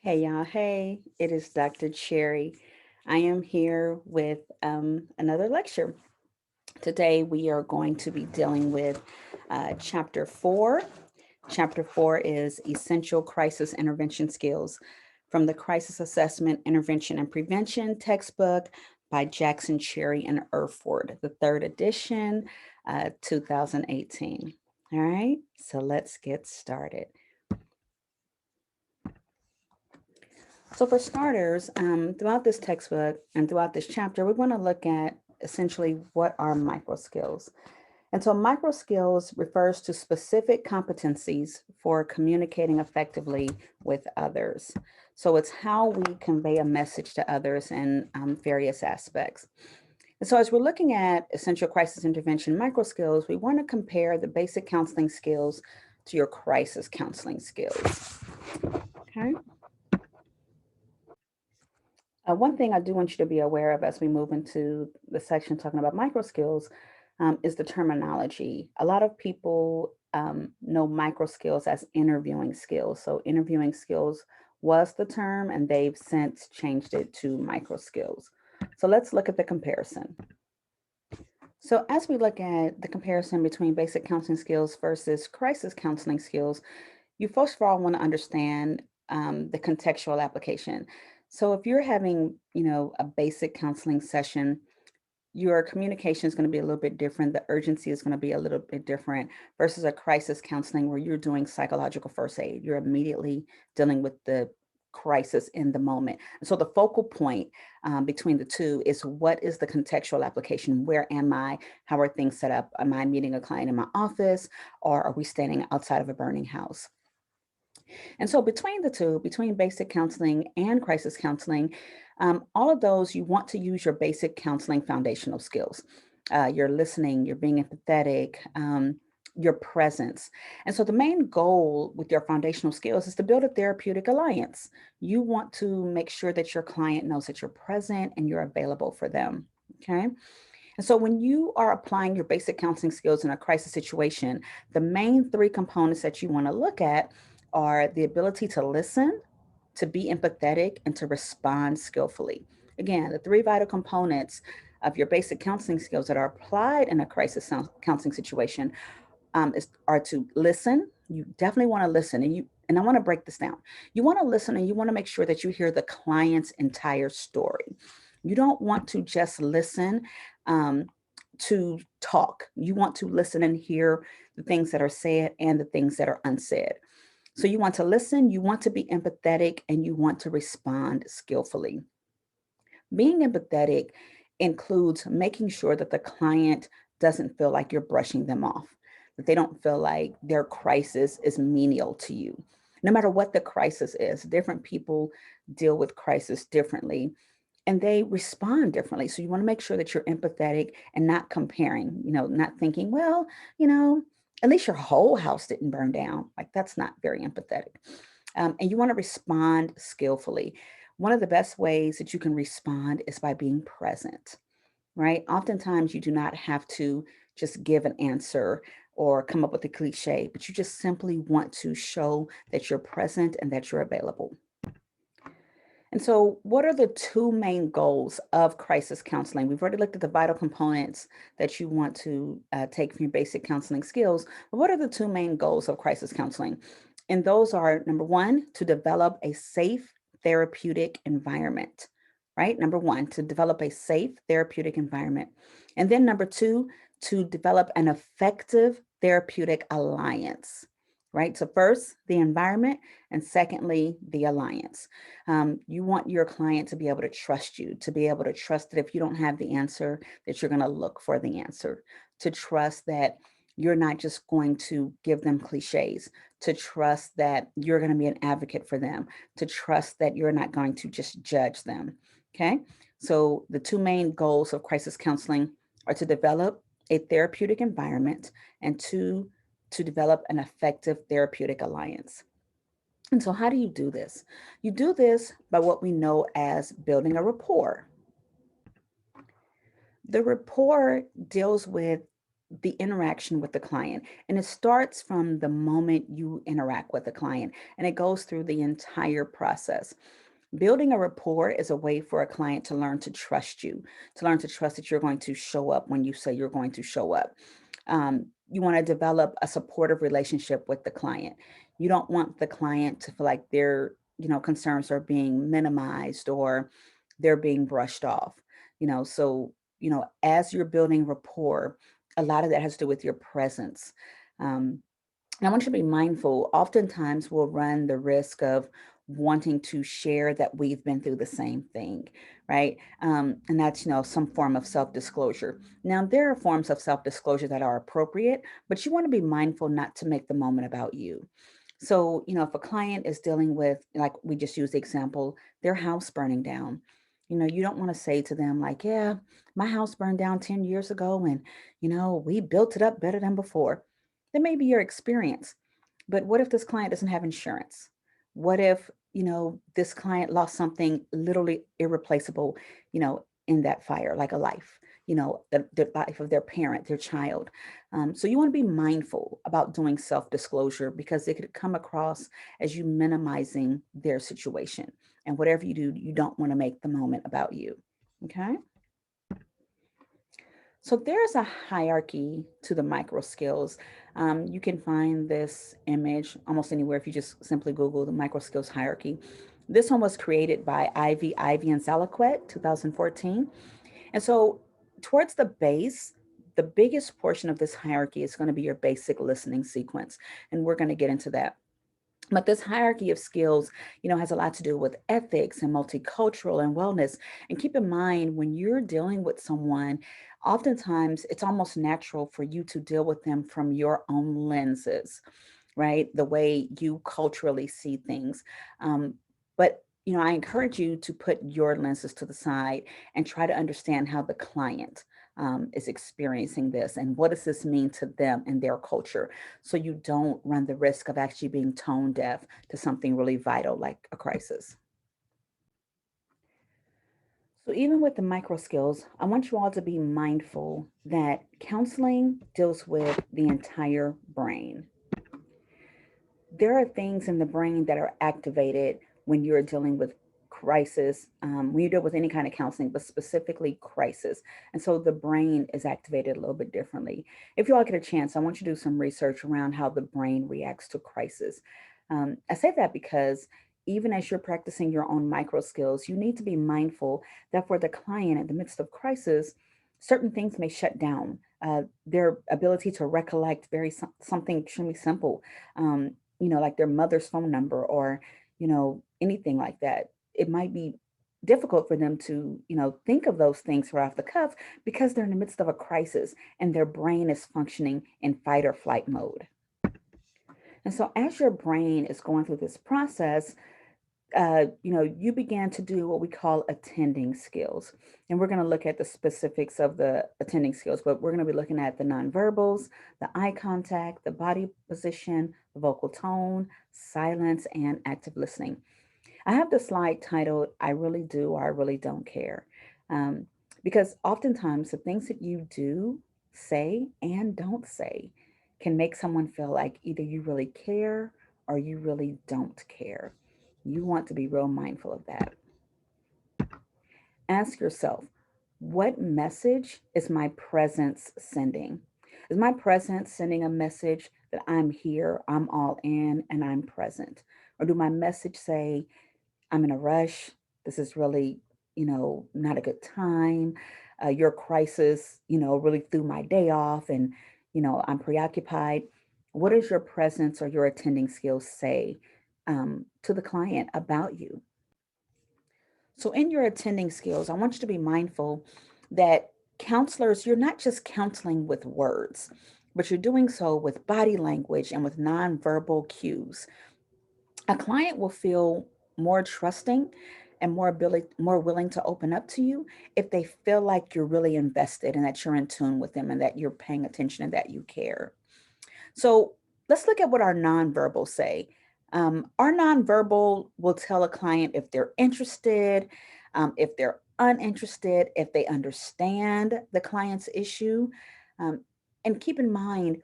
Hey y'all, hey, it is Dr. Cherry. I am here with another lecture. Today we are going to be dealing with Chapter 4. Chapter 4 is Essential Crisis Intervention Skills from the Crisis Assessment, Intervention, and Prevention textbook by Jackson Cherry and Erford, the third edition, 2018. All right, so let's get started. So for starters, throughout this textbook and throughout this chapter, we want to look at essentially what are micro skills. And so micro skills refers to specific competencies for communicating effectively with others. So it's how we convey a message to others in various aspects. And so as we're looking at essential crisis intervention micro skills, we want to compare the basic counseling skills to your crisis counseling skills. Okay. One thing I do want you to be aware of as we move into the section talking about micro skills is the terminology. A lot of people know micro skills as interviewing skills. So, interviewing skills was the term, and they've since changed it to micro skills. So, let's look at the comparison. So, as we look at the comparison between basic counseling skills versus crisis counseling skills, you first of all want to understand the contextual application. So if you're having, a basic counseling session, your communication is going to be a little bit different. The urgency is going to be a little bit different versus a crisis counseling where you're doing psychological first aid. You're immediately dealing with the crisis in the moment. And so the focal point between the two is what is the contextual application? Where am I? How are things set up? Am I meeting a client in my office, or are we standing outside of a burning house? And so between the two, between basic counseling and crisis counseling, all of those, you want to use your basic counseling foundational skills. You're listening, you're being empathetic, your presence. And so the main goal with your foundational skills is to build a therapeutic alliance. You want to make sure that your client knows that you're present and you're available for them. Okay. And so when you are applying your basic counseling skills in a crisis situation, the main three components that you want to look at are the ability to listen, to be empathetic, and to respond skillfully. Again, the three vital components of your basic counseling skills that are applied in a crisis counseling situation are to listen. You definitely want to listen, and I want to break this down. You want to listen, and you want to make sure that you hear the client's entire story. You don't want to just listen um, to talk. You want to listen and hear the things that are said and the things that are unsaid. So you want to listen, you want to be empathetic, and you want to respond skillfully. Being empathetic includes making sure that the client doesn't feel like you're brushing them off, that they don't feel like their crisis is menial to you. No matter what the crisis is, different people deal with crisis differently and they respond differently. So you want to make sure that you're empathetic and not comparing, not thinking, well, you know, at least your whole house didn't burn down. Like that's not very empathetic. And you want to respond skillfully. One of the best ways that you can respond is by being present, right? Oftentimes, you do not have to just give an answer or come up with a cliche, but you just simply want to show that you're present and that you're available. And so, what are the two main goals of crisis counseling? We've already looked at the vital components that you want to take from your basic counseling skills. But what are the two main goals of crisis counseling? And those are number one, to develop a safe therapeutic environment, right? Number one, to develop a safe therapeutic environment. And then number two, to develop an effective therapeutic alliance, right? So, first, the environment, and secondly, the alliance. You want your client to be able to trust you, to be able to trust that if you don't have the answer, that you're going to look for the answer, to trust that you're not just going to give them cliches, to trust that you're going to be an advocate for them, to trust that you're not going to just judge them. Okay. So the two main goals of crisis counseling are to develop a therapeutic environment and two, to develop an effective therapeutic alliance. And so, how do you do this? You do this by what we know as building a rapport. The rapport deals with the interaction with the client. And it starts from the moment you interact with the client and it goes through the entire process. Building a rapport is a way for a client to learn to trust you, to learn to trust that you're going to show up when you say you're going to show up. You want to develop a supportive relationship with the client. You don't want the client to feel like their, concerns are being minimized or they're being brushed off. So, as you're building rapport, a lot of that has to do with your presence. Um, and I want you to be mindful. Oftentimes, we'll run the risk of wanting to share that we've been through the same thing, right? And that's, some form of self disclosure. Now, there are forms of self disclosure that are appropriate, but you want to be mindful not to make the moment about you. So, if a client is dealing with, like we just used the example, their house burning down, you don't want to say to them, like, yeah, my house burned down 10 years ago and, we built it up better than before. That may be your experience. But what if this client doesn't have insurance? What if, this client lost something literally irreplaceable, in that fire, like a life, the life of their parent, their child. So you want to be mindful about doing self-disclosure because it could come across as you minimizing their situation. And whatever you do, you don't want to make the moment about you. Okay. So there's a hierarchy to the micro skills. You can find this image almost anywhere if you just simply Google the micro skills hierarchy. This one was created by Ivy and Salaquette, 2014. And so towards the base, the biggest portion of this hierarchy is going to be your basic listening sequence. And we're going to get into that. But this hierarchy of skills, has a lot to do with ethics and multicultural and wellness. And keep in mind, when you're dealing with someone, oftentimes it's almost natural for you to deal with them from your own lenses, right? The way you culturally see things. But I encourage you to put your lenses to the side and try to understand how the client is experiencing this and what does this mean to them and their culture, so you don't run the risk of actually being tone deaf to something really vital like a crisis. So even with the micro skills, I want you all to be mindful that counseling deals with the entire brain. There are things in the brain that are activated when you're dealing with crisis, when you deal with any kind of counseling, but specifically crisis. And so the brain is activated a little bit differently. If you all get a chance, I want you to do some research around how the brain reacts to crisis. I say that because even as you're practicing your own micro skills, you need to be mindful that for the client in the midst of crisis, certain things may shut down. Their ability to recollect something extremely simple, like their mother's phone number or, anything like that. It might be difficult for them to, think of those things right off the cuff because they're in the midst of a crisis and their brain is functioning in fight or flight mode. And so as your brain is going through this process, you began to do what we call attending skills. And we're going to look at the specifics of the attending skills, but we're going to be looking at the nonverbals, the eye contact, the body position, the vocal tone, silence, and active listening. I have the slide titled, I really do or I really don't care. Um, because oftentimes the things that you do, say, and don't say can make someone feel like either you really care or you really don't care. You want to be real mindful of that. Ask yourself, what message is my presence sending? Is my presence sending a message that I'm here, I'm all in, and I'm present? Or do my message say, I'm in a rush. This is really, not a good time. Your crisis, really threw my day off and, I'm preoccupied. What does your presence or your attending skills say to the client about you? So, in your attending skills, I want you to be mindful that counselors, you're not just counseling with words, but you're doing so with body language and with nonverbal cues. A client will feel more trusting and more willing to open up to you if they feel like you're really invested and that you're in tune with them and that you're paying attention and that you care. So let's look at what our nonverbal say. Our nonverbal will tell a client if they're interested, if they're uninterested, if they understand the client's issue. Um, And keep in mind,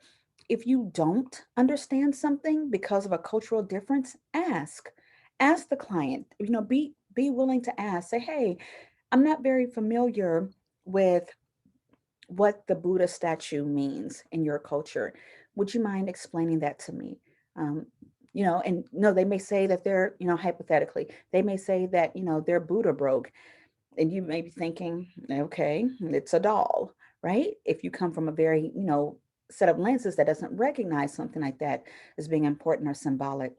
if you don't understand something because of a cultural difference, ask. Ask the client. Be willing to ask. Say, hey, I'm not very familiar with what the Buddha statue means in your culture. Would you mind explaining that to me? Um, and no, they may say that they're, hypothetically, they may say that, their Buddha broke, and you may be thinking, okay, it's a doll, right? If you come from a very, set of lenses that doesn't recognize something like that as being important or symbolic.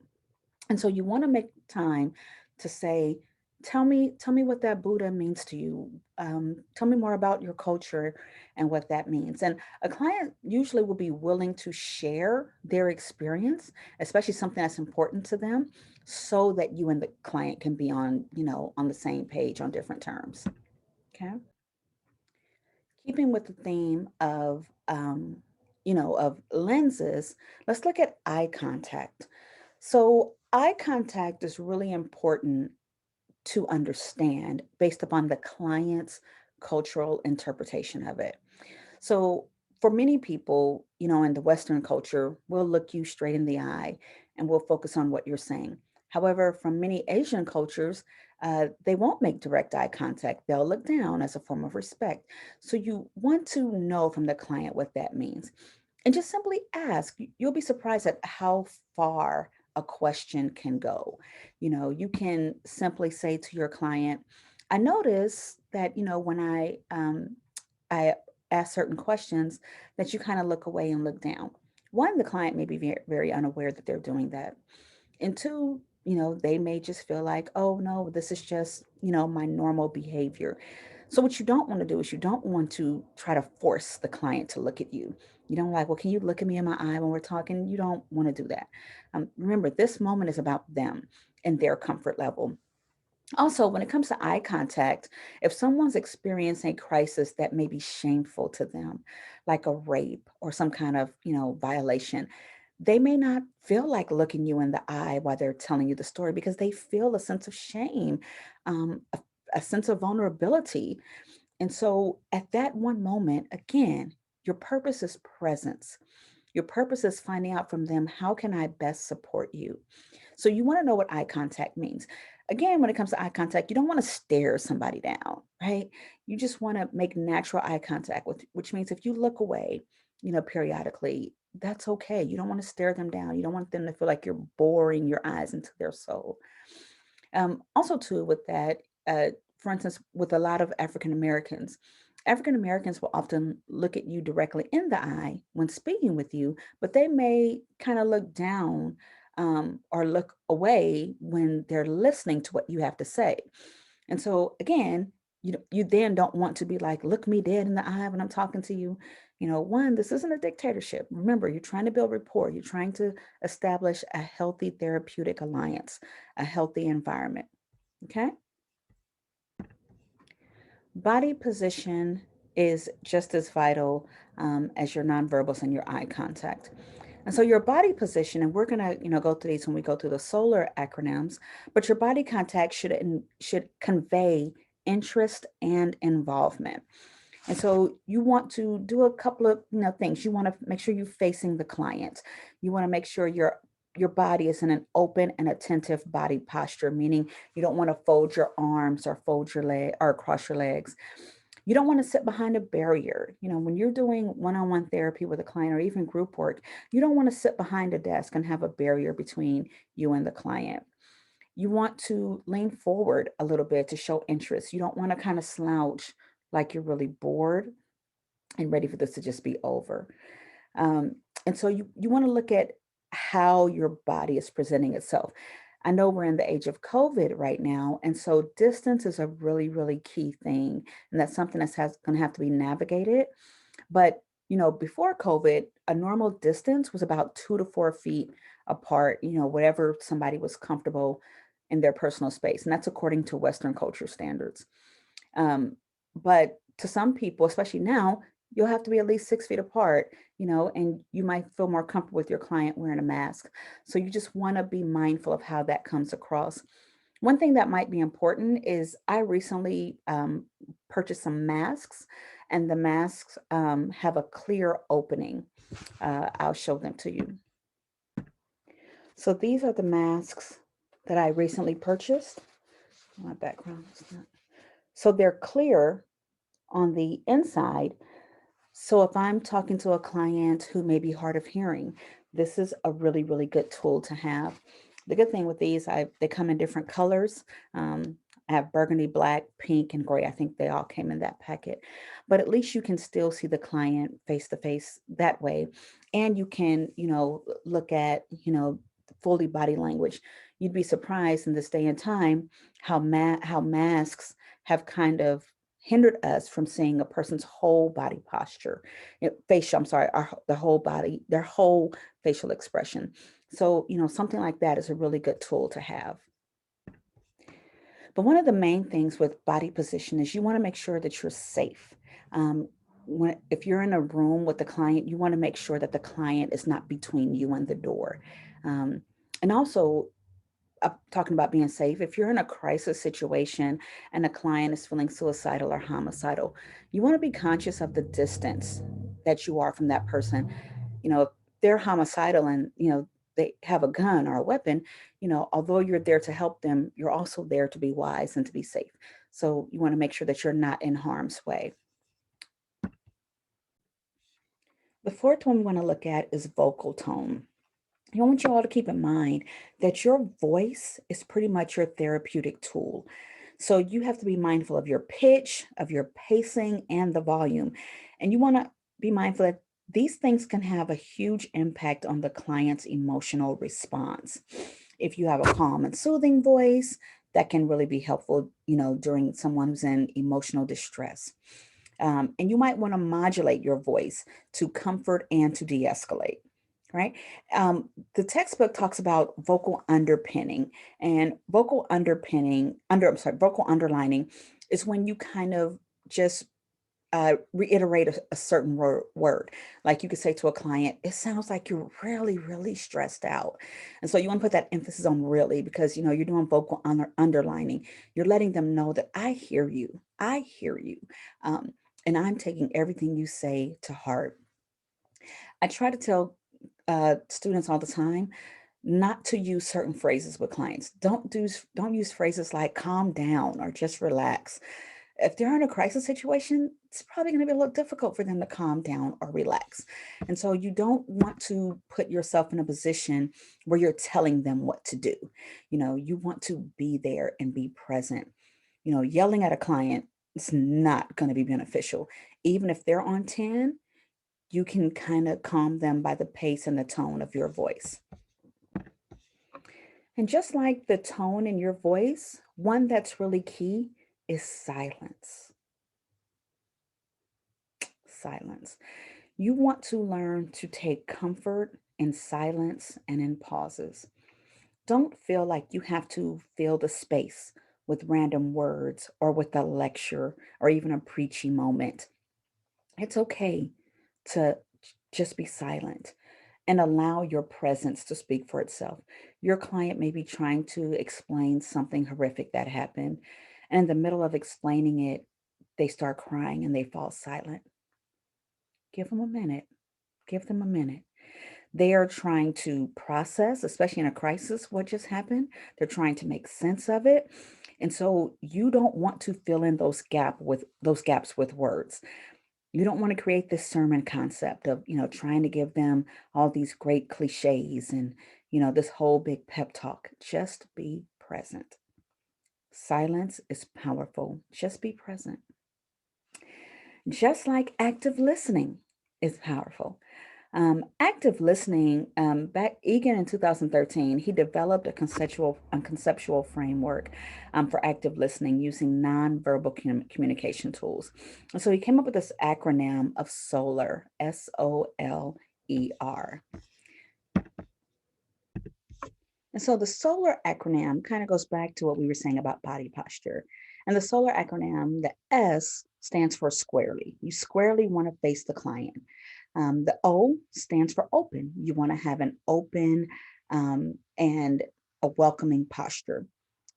And so you want to make time to say, tell me what that Buddha means to you. Tell me more about your culture and what that means. And a client usually will be willing to share their experience, especially something that's important to them, so that you and the client can be on the same page on different terms. Okay. Keeping with the theme of lenses, let's look at eye contact. So, eye contact is really important to understand based upon the client's cultural interpretation of it. So, for many people, in the Western culture, we'll look you straight in the eye and we'll focus on what you're saying. However, from many Asian cultures, they won't make direct eye contact. They'll look down as a form of respect. So, you want to know from the client what that means. And just simply ask. You'll be surprised at how far a question can go. You can simply say to your client, I notice that, when I ask certain questions, that you kind of look away and look down. One, the client may be very, very unaware that they're doing that. And two, they may just feel like, oh no, this is just, my normal behavior. So what you don't want to do is you don't want to try to force the client to look at you. You don't like, well, can you look at me in my eye when we're talking? You don't want to do that. Remember, this moment is about them and their comfort level. Also, when it comes to eye contact, if someone's experiencing a crisis that may be shameful to them, like a rape or some kind of, violation, they may not feel like looking you in the eye while they're telling you the story because they feel a sense of shame, a sense of vulnerability. And so at that one moment, again, your purpose is presence. Your purpose is finding out from them, how can I best support you? So you want to know what eye contact means. Again, when it comes to eye contact, you don't want to stare somebody down, right? You just want to make natural eye contact with, which means if you look away, periodically, that's okay. You don't want to stare them down. You don't want them to feel like you're boring your eyes into their soul. Also, too, with that, for instance, with a lot of African Americans will often look at you directly in the eye when speaking with you, but they may kind of look down or look away when they're listening to what you have to say. And so, again, you then don't want to be like, look me dead in the eye when I'm talking to you. One, this isn't a dictatorship. Remember, you're trying to build rapport. You're trying to establish a healthy therapeutic alliance, a healthy environment. Okay. Body position is just as vital as your nonverbals and your eye contact. And so your body position, and we're gonna, go through these when we go through the solar acronyms, but your body contact should convey interest and involvement. And so you want to do a couple of things. You want to make sure you're facing the client. You want to make sure your body is in an open and attentive body posture, meaning you don't want to fold your arms or fold your leg or cross your legs. You don't want to sit behind a barrier. When you're doing one-on-one therapy with a client or even group work, you don't want to sit behind a desk and have a barrier between you and the client. You want to lean forward a little bit to show interest. You don't want to kind of slouch like you're really bored and ready for this to just be over. Um, and so you want to look at how your body is presenting itself. I know we're in the age of COVID right now, and so distance is a really, really key thing, and that's something that's going to have to be navigated. But before COVID, a normal distance was about 2 to 4 feet apart. Whatever somebody was comfortable in their personal space, and that's according to Western culture standards. But to some people, especially now, you'll have to be at least 6 feet apart, and you might feel more comfortable with your client wearing a mask. So you just want to be mindful of how that comes across. One thing that might be important is I recently purchased some masks And the masks have a clear opening. I'll show them to you. So these are the masks that I recently purchased. My background is not. So they're clear on the inside. So if I'm talking to a client who may be hard of hearing, this is a really, really good tool to have. The good thing with these, they come in different colors. I have burgundy, black, pink, and gray. I think they all came in that packet. But at least you can still see the client face to face that way. And you can, look at, fully body language. You'd be surprised in this day and time how masks have kind of hindered us from seeing a person's whole body posture, facial, I'm sorry, the whole body, their whole facial expression. So, something like that is a really good tool to have. But one of the main things with body position is you want to make sure that you're safe. Um, if you're in a room with the client, you want to make sure that the client is not between you and the door. Um, and also, talking about being safe, if you're in a crisis situation and a client is feeling suicidal or homicidal, you want to be conscious of the distance that you are from that person. If they're homicidal and, they have a gun or a weapon, although you're there to help them, you're also there to be wise and to be safe. So you want to make sure that you're not in harm's way. The fourth one we want to look at is vocal tone. I want you all to keep in mind that your voice is pretty much your therapeutic tool. So you have to be mindful of your pitch, of your pacing, and the volume. And you want to be mindful that these things can have a huge impact on the client's emotional response. If you have a calm and soothing voice, that can really be helpful, during someone who's in emotional distress. And you might want to modulate your voice to comfort and to de-escalate. Right. The textbook talks about vocal underpinning, and vocal underlining is when you kind of just reiterate a certain word. Like you could say to a client, it sounds like you're really, really stressed out. And so you want to put that emphasis on really, because, you're doing vocal underlining. You're letting them know that I hear you. I hear you. And I'm taking everything you say to heart. I try to tell students all the time not to use certain phrases with clients. Don't use phrases like calm down or just relax. If they're in a crisis situation, it's probably going to be a little difficult for them to calm down or relax. And so you don't want to put yourself in a position where you're telling them what to do. You want to be there and be present. Yelling at a client is not going to be beneficial. Even if they're on 10, you can kind of calm them by the pace and the tone of your voice. And just like the tone in your voice, one that's really key is silence. Silence. You want to learn to take comfort in silence and in pauses. Don't feel like you have to fill the space with random words or with a lecture or even a preachy moment. It's okay to just be silent and allow your presence to speak for itself. Your client may be trying to explain something horrific that happened, and in the middle of explaining it, they start crying and they fall silent. Give them a minute. Give them a minute. They are trying to process, especially in a crisis, what just happened. They're trying to make sense of it. And so you don't want to fill in those gaps with words. You don't want to create this sermon concept of, trying to give them all these great cliches and, this whole big pep talk. Just be present. Silence is powerful. Just be present. Just like active listening is powerful. Active listening, back Egan in 2013, he developed a conceptual framework for active listening using nonverbal communication tools. And so he came up with this acronym of SOLER, SOLER. And so the SOLER acronym kind of goes back to what we were saying about body posture. And the SOLER acronym, the S stands for squarely. You squarely want to face the client. The O stands for open. You want to have an open and a welcoming posture.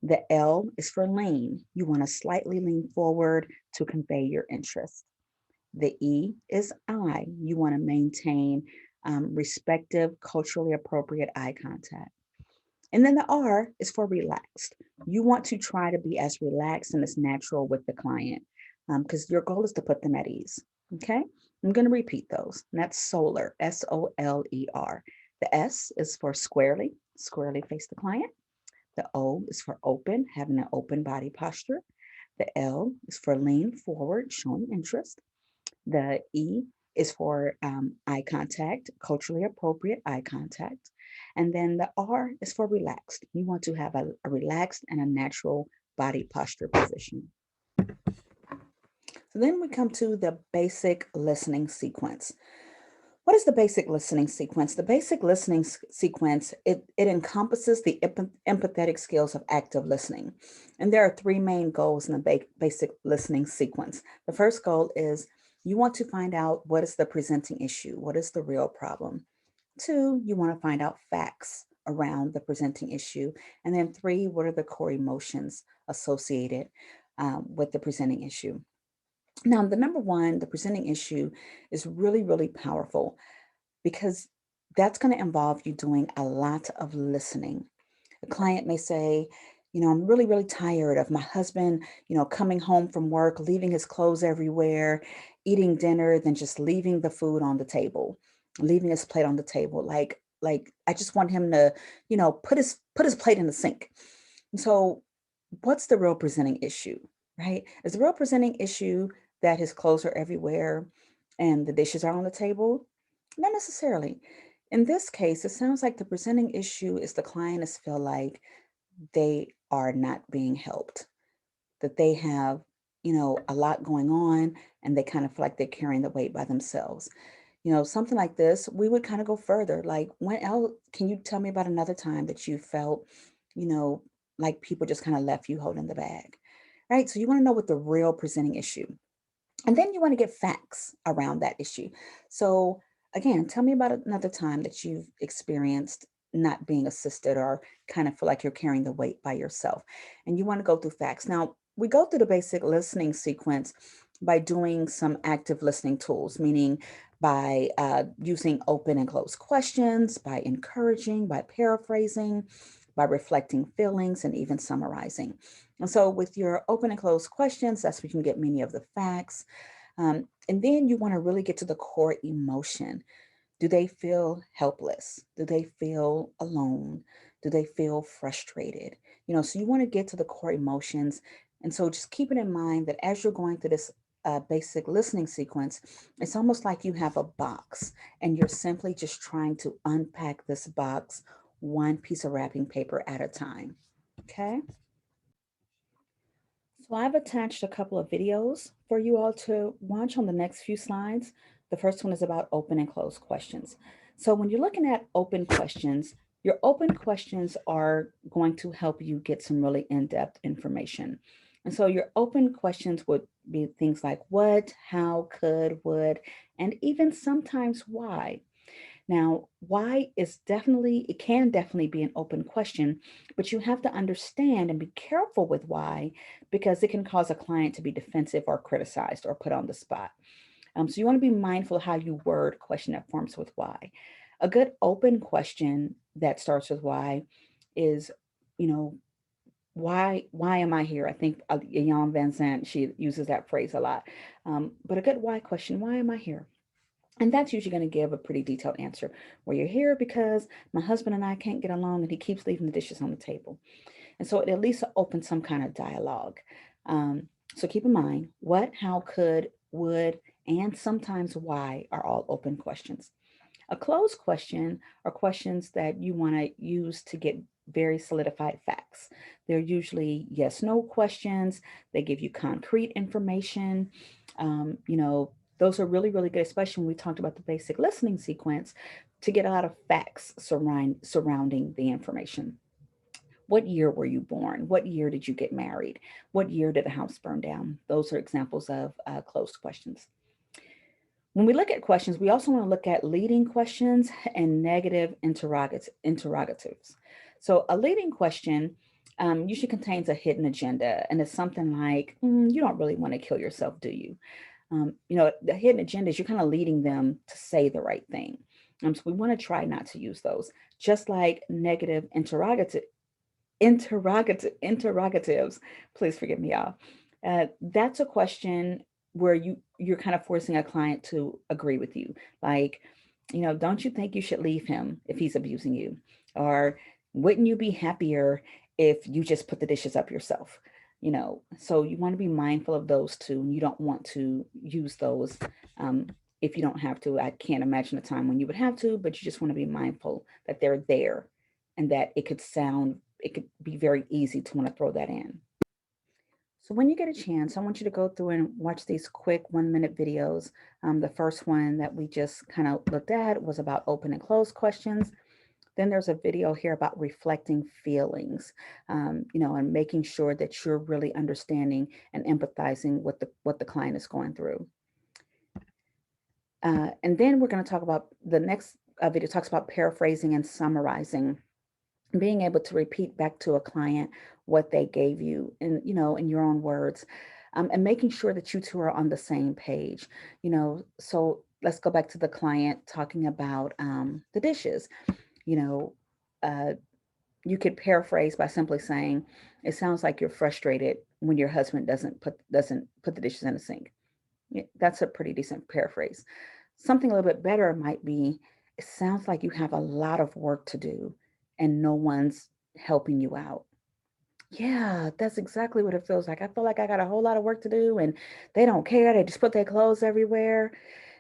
The L is for lean. You want to slightly lean forward to convey your interest. The E is I. You want to maintain respective, culturally appropriate eye contact. And then the R is for relaxed. You want to try to be as relaxed and as natural with the client because your goal is to put them at ease. Okay, I'm going to repeat those. And that's solar, SOLER. The S is for squarely, squarely face the client. The O is for open, having an open body posture. The L is for lean forward, showing interest. The E is for eye contact, culturally appropriate eye contact. And then the R is for relaxed. You want to have a relaxed and a natural body posture position. So then we come to the basic listening sequence. What is the basic listening sequence? The basic listening sequence, it encompasses the empathetic skills of active listening. And there are three main goals in the basic listening sequence. The first goal is you want to find out what is the presenting issue, what is the real problem. Two, you want to find out facts around the presenting issue. And then three, what are the core emotions associated with the presenting issue? Now, the number one, the presenting issue is really, really powerful because that's going to involve you doing a lot of listening. The client may say, I'm really, really tired of my husband, coming home from work, leaving his clothes everywhere, eating dinner, then just leaving the food on the table, leaving his plate on the table. Like I just want him to, put his plate in the sink. And so what's the real presenting issue, right? Is the real presenting issue that his clothes are everywhere and the dishes are on the table? Not necessarily. In this case, it sounds like the presenting issue is the clients feel like they are not being helped, that they have, a lot going on and they kind of feel like they're carrying the weight by themselves. Something like this, we would kind of go further. Like, when else can you tell me about another time that you felt, you know, like people just kind of left you holding the bag, right? So you want to know what the real presenting issue, and then you want to get facts around that issue. So again, tell me about another time that you've experienced not being assisted or kind of feel like you're carrying the weight by yourself. And you want to go through facts. Now, we go through the basic listening sequence by doing some active listening tools, meaning by using open and closed questions, by encouraging, by paraphrasing, by reflecting feelings, and even summarizing. And so, with your open and closed questions, that's where you can get many of the facts. And then you want to really get to the core emotion. Do they feel helpless? Do they feel alone? Do they feel frustrated? So you want to get to the core emotions. And so just keep it in mind that as you're going through this basic listening sequence, it's almost like you have a box and you're simply just trying to unpack this box one piece of wrapping paper at a time. Okay. So I've attached a couple of videos for you all to watch on the next few slides. The first one is about open and closed questions. So when you're looking at open questions, your open questions are going to help you get some really in-depth information. And so your open questions would be things like what, how, could, would, and even sometimes why. Now, why is definitely, it can definitely be an open question, but you have to understand and be careful with why, because it can cause a client to be defensive or criticized or put on the spot. So you want to be mindful of how you word question that forms with why. A good open question that starts with why is, you know, why am I here? I think Jan Van Zandt, she uses that phrase a lot. But a good why question, why am I here? And that's usually going to give a pretty detailed answer. Well, you're here because my husband and I can't get along and he keeps leaving the dishes on the table. And so it at least opens some kind of dialogue. So keep in mind what, how, could, would, and sometimes why are all open questions. A closed question are questions that you want to use to get very solidified facts. They're usually yes, no questions. They give you concrete information. Those are really, really good, especially when we talked about the basic listening sequence to get a lot of facts surrounding the information. What year were you born? What year did you get married? What year did the house burn down? Those are examples of closed questions. When we look at questions, we also want to look at leading questions and negative interrogatives. So a leading question usually contains a hidden agenda, and it's something like, you don't really want to kill yourself, do you? The hidden agendas, you're kind of leading them to say the right thing. So we want to try not to use those, just like negative interrogatives. Please forgive me, y'all. That's a question where you're kind of forcing a client to agree with you. Like, don't you think you should leave him if he's abusing you? Or wouldn't you be happier if you just put the dishes up yourself? So you want to be mindful of those two, and you don't want to use those um, if you don't have to. I can't imagine a time when you would have to, but you just want to be mindful that they're there, and that it could be very easy to want to throw that in. So when you get a chance, I want you to go through and watch these quick 1-minute videos. The first one that we just kind of looked at was about open and closed questions. Then there's a video here about reflecting feelings, and making sure that you're really understanding and empathizing with what the client is going through. And then we're going to talk about the next video talks about paraphrasing and summarizing, being able to repeat back to a client what they gave you in your own words, and making sure that you two are on the same page. So let's go back to the client talking about the dishes. you know uh, you could paraphrase by simply saying, it sounds like you're frustrated when your husband doesn't put the dishes in the sink. That's a pretty decent paraphrase. Something a little bit better might be, it sounds like you have a lot of work to do and no one's helping you out. Yeah, that's exactly what it feels like. I feel like I got a whole lot of work to do and they don't care. They just put their clothes everywhere.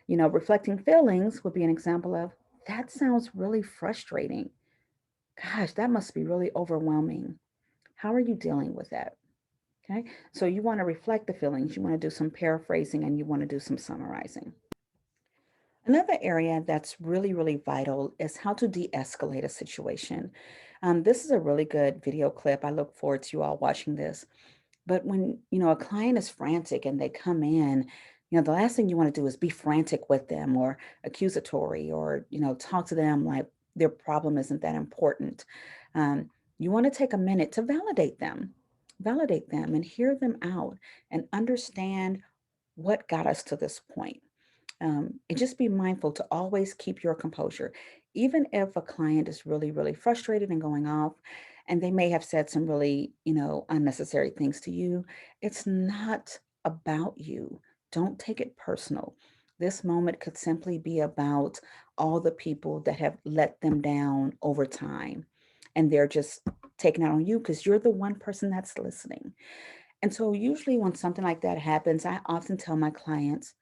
Reflecting feelings would be an example of, that sounds really frustrating. Gosh, that must be really overwhelming. How are you dealing with that? Okay. So you want to reflect the feelings, you want to do some paraphrasing, and you want to do some summarizing. Another area that's really, really vital is how to de-escalate a situation. This is a really good video clip. I look forward to you all watching this. But when, a client is frantic and they come in, the last thing you want to do is be frantic with them or accusatory, or, talk to them like their problem isn't that important. Um, you want to take a minute to validate them and hear them out and understand what got us to this point. And just be mindful to always keep your composure. Even if a client is really, really frustrated and going off, and they may have said some really, unnecessary things to you, it's not about you. Don't take it personal. This moment could simply be about all the people that have let them down over time. And they're just taking out on you because you're the one person that's listening. And so usually when something like that happens, I often tell my clients,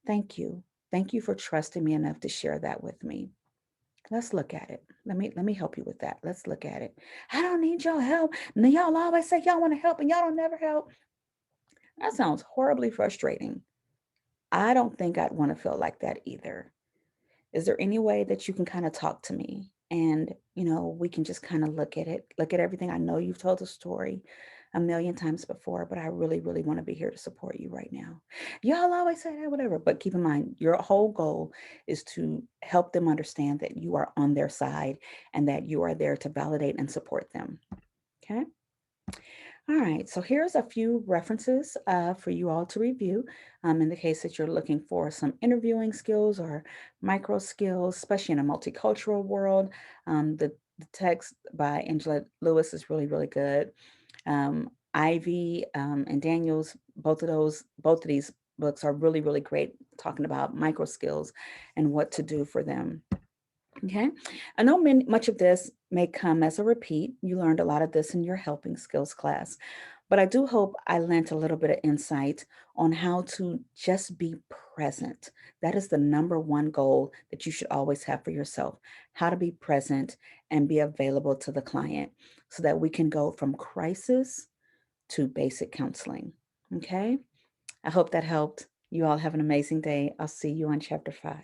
thank you. Thank you for trusting me enough to share that with me. Let's look at it. Let me help you with that. Let's look at it. I don't need your help. Now y'all always say y'all want to help and y'all don't never help. That sounds horribly frustrating. I don't think I'd want to feel like that either. Is there any way that you can kind of talk to me and, we can just kind of look at everything? I know you've told the story a million times before, but I really, really want to be here to support you right now. Y'all always say that, whatever, but keep in mind, your whole goal is to help them understand that you are on their side and that you are there to validate and support them. Okay. All right, so here's a few references for you all to review in the case that you're looking for some interviewing skills or micro skills, especially in a multicultural world. The text by Angela Lewis is really, really good. Ivy and Daniels, both of these books are really, really great, talking about micro skills and what to do for them. Okay, I know much of this may come as a repeat. You learned a lot of this in your helping skills class, but I do hope I lent a little bit of insight on how to just be present. That is the number one goal that you should always have for yourself, how to be present and be available to the client so that we can go from crisis to basic counseling. Okay, I hope that helped. You all have an amazing day. I'll see you on chapter 5.